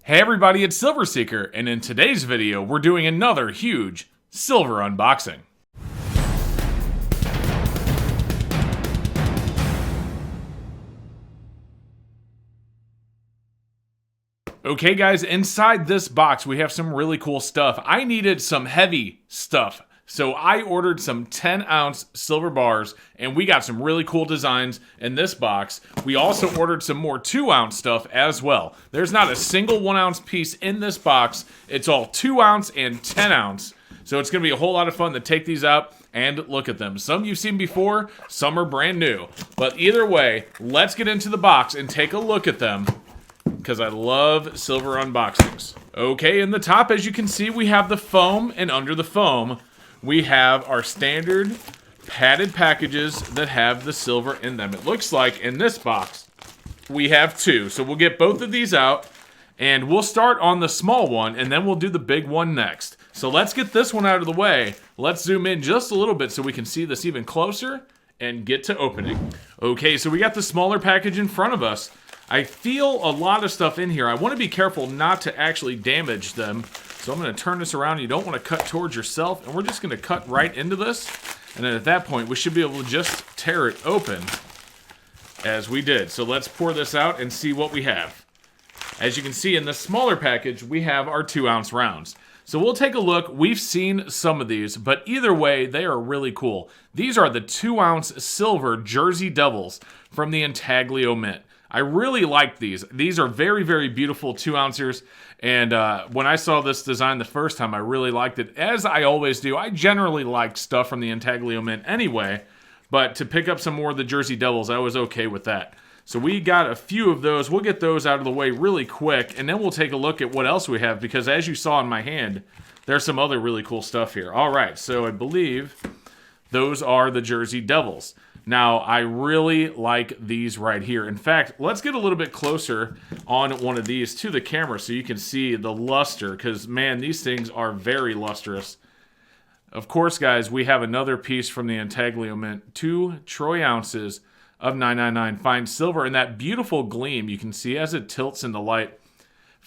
Hey everybody, it's Silver Seeker, and in today's video, we're doing another huge silver unboxing. Okay guys, inside this box we have some really cool stuff. I needed some heavy stuff, so I ordered some 10-ounce silver bars, and we got some really cool designs in this box. We also ordered some more 2-ounce stuff as well. There's not a single 1-ounce piece in this box. It's all 2-ounce and 10-ounce. So it's going to be a whole lot of fun to take these out and look at them. Some you've seen before, some are brand new. But either way, let's get into the box and take a look at them, because I love silver unboxings. Okay, in the top, as you can see, we have the foam, and under the foam, we have our standard padded packages that have the silver in them. It looks like in this box, we have two. So we'll get both of these out, and we'll start on the small one, and then we'll do the big one next. So let's get this one out of the way. Let's zoom in just a little bit so we can see this even closer and get to opening. Okay, so we got the smaller package in front of us. I feel a lot of stuff in here. I want to be careful not to actually damage them. So I'm going to turn this around. You don't want to cut towards yourself. And we're just going to cut right into this. And then at that point, we should be able to just tear it open as we did. So let's pour this out and see what we have. As you can see in the smaller package, we have our 2-ounce rounds. So we'll take a look. We've seen some of these, but either way, they are really cool. These are the 2-ounce silver Jersey Devils from the Intaglio Mint. I really like these. These are very, very beautiful 2-ouncers. And when I saw this design the first time, I really liked it. As I always do, I generally like stuff from the Intaglio Mint anyway. But to pick up some more of the Jersey Devils, I was okay with that. So we got a few of those. We'll get those out of the way really quick. And then we'll take a look at what else we have. Because as you saw in my hand, there's some other really cool stuff here. All right, so I believe those are the Jersey Devils. Now, I really like these right here. In fact, let's get a little bit closer on one of these to the camera so you can see the luster, because, man, these things are very lustrous. Of course, guys, we have another piece from the Intaglio Mint, 2 troy ounces of 999 fine silver, and that beautiful gleam you can see as it tilts in the light.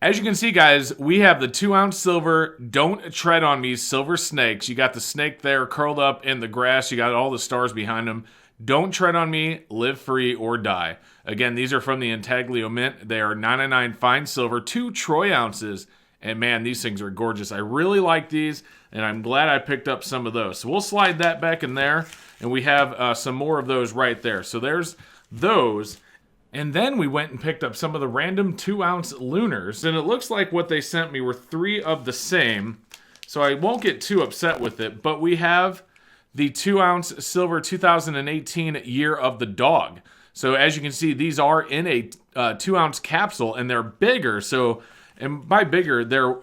As you can see, guys, we have the 2-ounce silver, don't tread on me, silver snakes. You got the snake there curled up in the grass. You got all the stars behind them. Don't tread on me, live free, or die. Again, these are from the Intaglio Mint. They are 999 fine silver, 2 troy ounces. And man, these things are gorgeous. I really like these, and I'm glad I picked up some of those. So we'll slide that back in there, and we have some more of those right there. So there's those. And then we went and picked up some of the random 2-ounce lunars. And it looks like what they sent me were 3 of the same. So I won't get too upset with it. But we have the 2-ounce silver 2018 Year of the Dog. So as you can see, these are in a 2-ounce capsule, and they're bigger. So, and by bigger, they're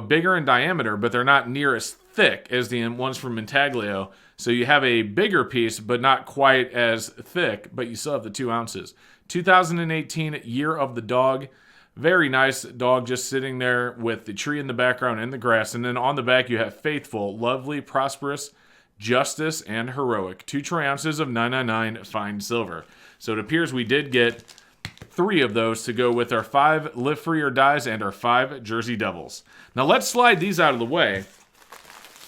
bigger in diameter, but they're not near as thick as the ones from Intaglio. So you have a bigger piece, but not quite as thick, but you still have the 2 ounces. 2018 Year of the Dog. Very nice dog just sitting there with the tree in the background and the grass. And then on the back, you have faithful, lovely, prosperous, justice, and heroic. 2 troy ounces of 999 fine silver. So it appears we did get 3 of those to go with our 5 live free or dies and our 5 Jersey Devils. Now let's slide these out of the way,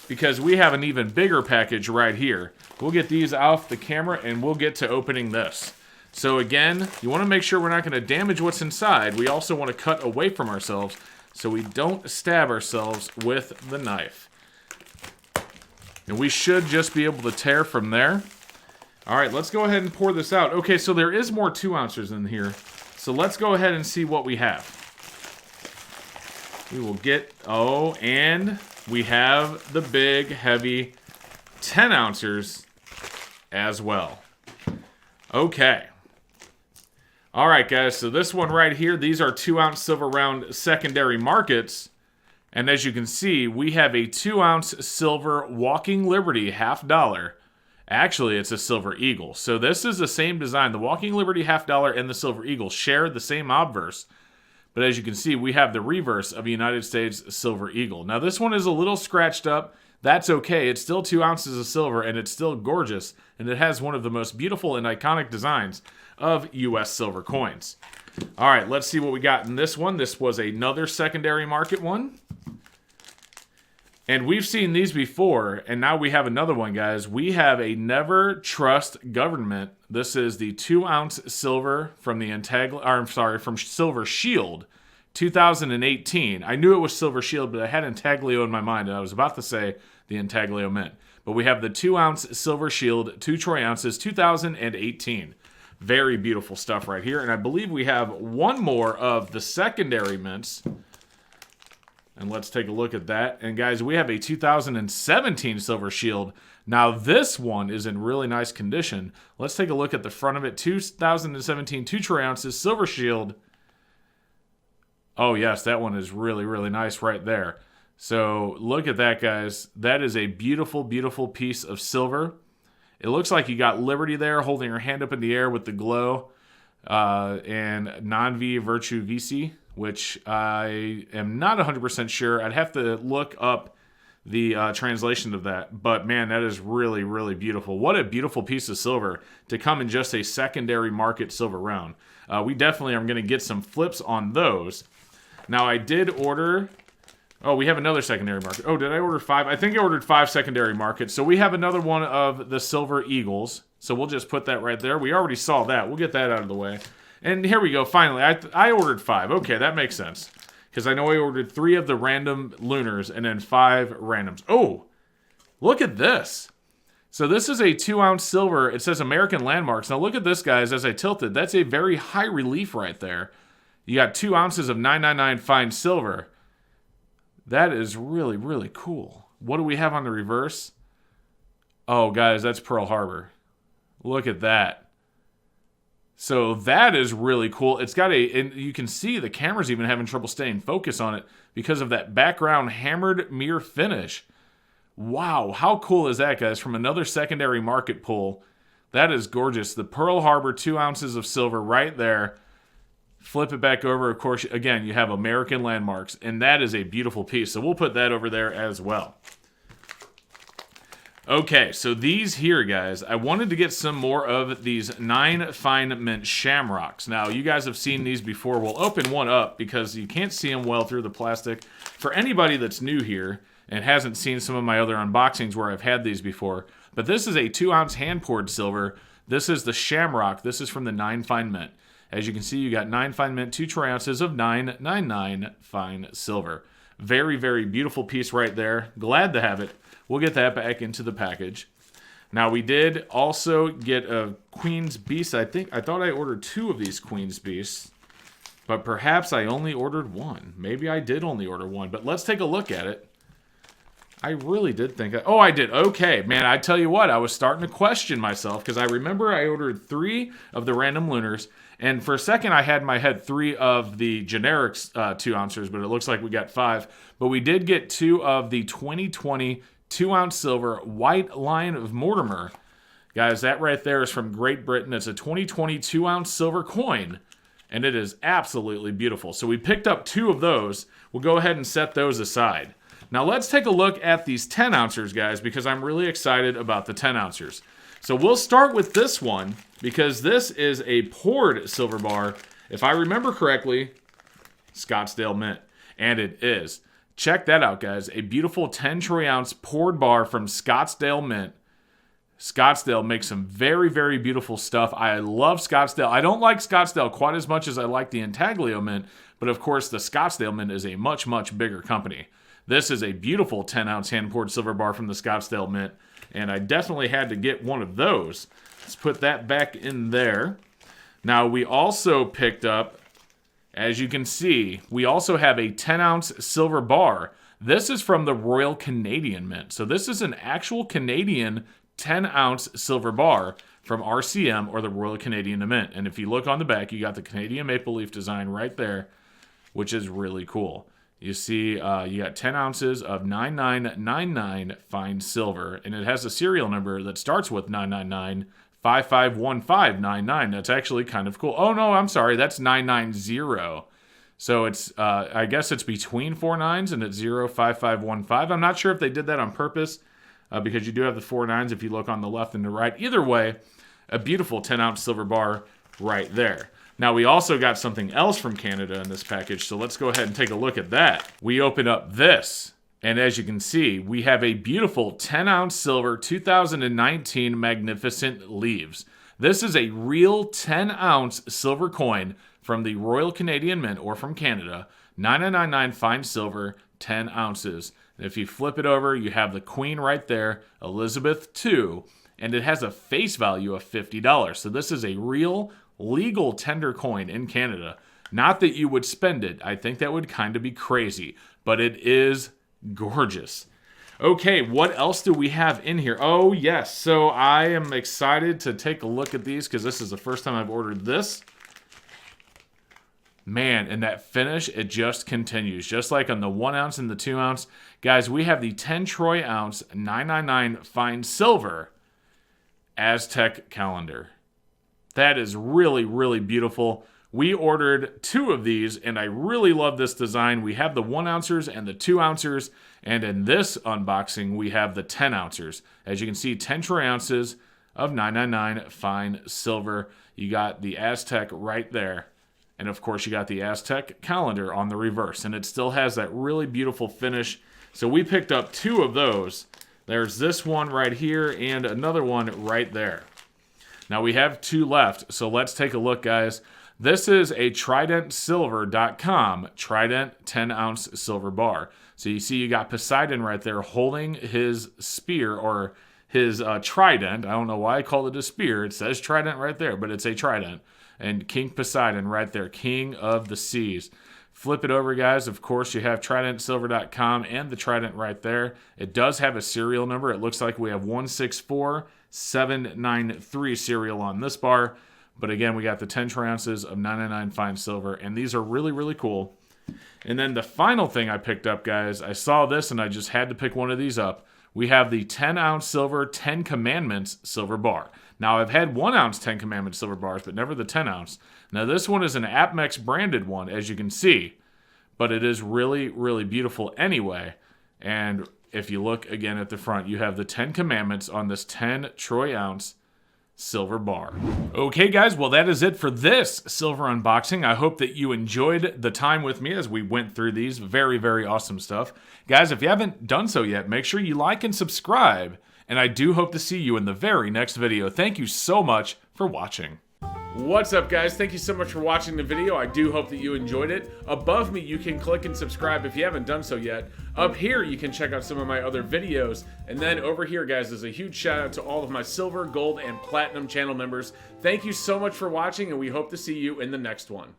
because we have an even bigger package right here. We'll get these off the camera and we'll get to opening this. So again, you want to make sure we're not going to damage what's inside. We also want to cut away from ourselves so we don't stab ourselves with the knife. And we should just be able to tear from there. All right, let's go ahead and pour this out. Okay, so there is more 2-ounces in here. So let's go ahead and see what we have. We will get, and we have the big, heavy 10-ouncers as well. Okay. All right, guys, so this one right here, these are 2-ounce silver round secondary markets. And as you can see, we have a 2-ounce silver Walking Liberty $50. Actually, it's a Silver Eagle. So this is the same design. The Walking Liberty $50 and the Silver Eagle share the same obverse. But as you can see, we have the reverse of a United States Silver Eagle. Now, this one is a little scratched up. That's okay. It's still 2 ounces of silver, and it's still gorgeous. And it has one of the most beautiful and iconic designs of U.S. silver coins. All right, let's see what we got in this one. This was another secondary market one. And we've seen these before, and now we have another one, guys. We have a Never Trust Government. This is the 2-ounce silver from the from Silver Shield, 2018. I knew it was Silver Shield, but I had Intaglio in my mind, and I was about to say the Intaglio Mint. But we have the 2-ounce Silver Shield, 2 troy ounces, 2018. Very beautiful stuff right here. And I believe we have one more of the secondary mints. And let's take a look at that. And guys, we have a 2017 Silver Shield. Now this one is in really nice condition. Let's take a look at the front of it. 2017, 2 troy ounces, Silver Shield. Oh yes, that one is really, really nice right there. So look at that, guys. That is a beautiful, beautiful piece of silver. It looks like you got Liberty there holding her hand up in the air with the glow. And Non Vi Virtue Vici, which I am not 100% sure. I'd have to look up the translation of that. But man, that is really, really beautiful. What a beautiful piece of silver to come in just a secondary market silver round. We definitely are going to get some flips on those. Now, I did order... Oh, we have another secondary market. Oh, did I order 5? I think I ordered 5 secondary markets. So we have another one of the Silver Eagles. So we'll just put that right there. We already saw that. We'll get that out of the way. And here we go. Finally, I ordered 5. Okay, that makes sense. Because I know I ordered 3 of the random lunars and then 5 randoms. Oh, look at this. So this is a 2-ounce silver. It says American Landmarks. Now look at this, guys, as I tilted. That's a very high relief right there. You got 2 ounces of 999 fine silver. That is really, really cool. What do we have on the reverse? Oh, guys, that's Pearl Harbor. Look at that. So that is really cool. It's got and you can see the camera's even having trouble staying focused on it because of that background hammered mirror finish. Wow, how cool is that, guys? From another secondary market pull. That is gorgeous. The Pearl Harbor 2 ounces of silver right there. Flip it back over. Of course, again, you have American Landmarks, and that is a beautiful piece. So we'll put that over there as well. Okay, so these here, guys, I wanted to get some more of these 9 Fine Mint Shamrocks. Now, you guys have seen these before. We'll open one up because you can't see them well through the plastic. For anybody that's new here and hasn't seen some of my other unboxings where I've had these before, but this is a 2-ounce hand-poured silver. This is the Shamrock. This is from the 9 Fine Mint. As you can see, you got 9 Fine Mint, 2 troy ounces of 999 fine silver. Very, very beautiful piece right there. Glad to have it. We'll get that back into the package. Now, we did also get a Queen's Beast. I thought I ordered 2 of these Queen's Beasts, but perhaps I only ordered 1. Maybe I did only order 1, but let's take a look at it. I really did think... Oh, I did. Okay, man, I tell you what, I was starting to question myself because I remember I ordered 3 of the random lunars, and for a second I had in my head 3 of the generics 2 ounces, but it looks like we got 5. But we did get 2 of the 2020 2-ounce silver White Lion of Mortimer. Guys, that right there is from Great Britain. It's a 2020 2-ounce silver coin, and it is absolutely beautiful. So we picked up 2 of those. We'll go ahead and set those aside. Now let's take a look at these 10 ounces, guys, because I'm really excited about the 10 ounces. So we'll start with this one because this is a poured silver bar. If I remember correctly, Scottsdale Mint. And it is. Check that out, guys. A beautiful 10 troy ounce poured bar from Scottsdale Mint. Scottsdale makes some very, very beautiful stuff. I love Scottsdale. I don't like Scottsdale quite as much as I like the Intaglio Mint, but of course the Scottsdale Mint is a much, much bigger company. This is a beautiful 10-ounce hand-poured silver bar from the Scottsdale Mint, and I definitely had to get one of those. Let's put that back in there. Now, we also picked up, as you can see, we also have a 10-ounce silver bar. This is from the Royal Canadian Mint. So this is an actual Canadian 10-ounce silver bar from RCM, or the Royal Canadian Mint. And if you look on the back, you got the Canadian maple leaf design right there, which is really cool. You see, you got 10 ounces of 9999 fine silver, and it has a serial number that starts with 999-551599. That's actually kind of cool. Oh, no, I'm sorry. That's 990. So it's, I guess it's between 4 nines, and it's 05515. I'm not sure if they did that on purpose, because you do have the 4 nines if you look on the left and the right. Either way, a beautiful 10-ounce silver bar right there. Now, we also got something else from Canada in this package, so let's go ahead and take a look at that. We open up this, and as you can see, we have a beautiful 10-ounce silver 2019 Magnificent Leaves. This is a real 10-ounce silver coin from the Royal Canadian Mint, or from Canada, 9999 fine silver, 10 ounces. And if you flip it over, you have the Queen right there, Elizabeth II, and it has a face value of $50. So this is a real legal tender coin in Canada. Not that you would spend it. I think that would kind of be crazy, but it is gorgeous. Okay, what else do we have in here? Oh, yes. So I am excited to take a look at these because this is the first time I've ordered this. Man, and that finish, it just continues. Just like on the 1 ounce and the 2 ounce. Guys, we have the 10 troy ounce 999 fine silver Aztec calendar. That is really, really beautiful. We ordered 2 of these, and I really love this design. We have the 1 ouncers and the 2 ouncers, and in this unboxing, we have the 10 ouncers. As you can see, 10 troy ounces of 999 fine silver. You got the Aztec right there. And of course, you got the Aztec calendar on the reverse, and it still has that really beautiful finish. So we picked up 2 of those. There's this one right here and another one right there. Now we have 2 left, so let's take a look, guys. This is a TridentSilver.com Trident 10-ounce silver bar. So you see you got Poseidon right there holding his spear, or his trident. I don't know why I call it a spear. It says trident right there, but it's a trident. And King Poseidon right there, king of the seas. Flip it over, guys. Of course, you have TridentSilver.com and the trident right there. It does have a serial number. It looks like we have 164793 serial on this bar. But again, we got the 10 troy ounces of 999 fine silver, and these are really, really cool. And then the final thing I picked up, guys, I saw this and I just had to pick one of these up. We have the 10-ounce silver 10 Commandments silver bar. Now, I've had 1-ounce 10 Commandments silver bars, but never the 10-ounce. Now, this one is an Apmex branded one, as you can see, but it is really, really beautiful anyway. And if you look again at the front, you have the 10 Commandments on this 10 troy ounce silver bar. Okay, guys, well, that is it for this silver unboxing. I hope that you enjoyed the time with me as we went through these. Very, very awesome stuff. Guys, if you haven't done so yet, make sure you like and subscribe. And I do hope to see you in the very next video. Thank you so much for watching. What's up, guys? Thank you so much for watching the video. I do hope that you enjoyed it. Above me, you can click and subscribe if you haven't done so yet. Up here, you can check out some of my other videos. And then over here, guys, is a huge shout out to all of my silver, gold, and platinum channel members. Thank you so much for watching, and we hope to see you in the next one.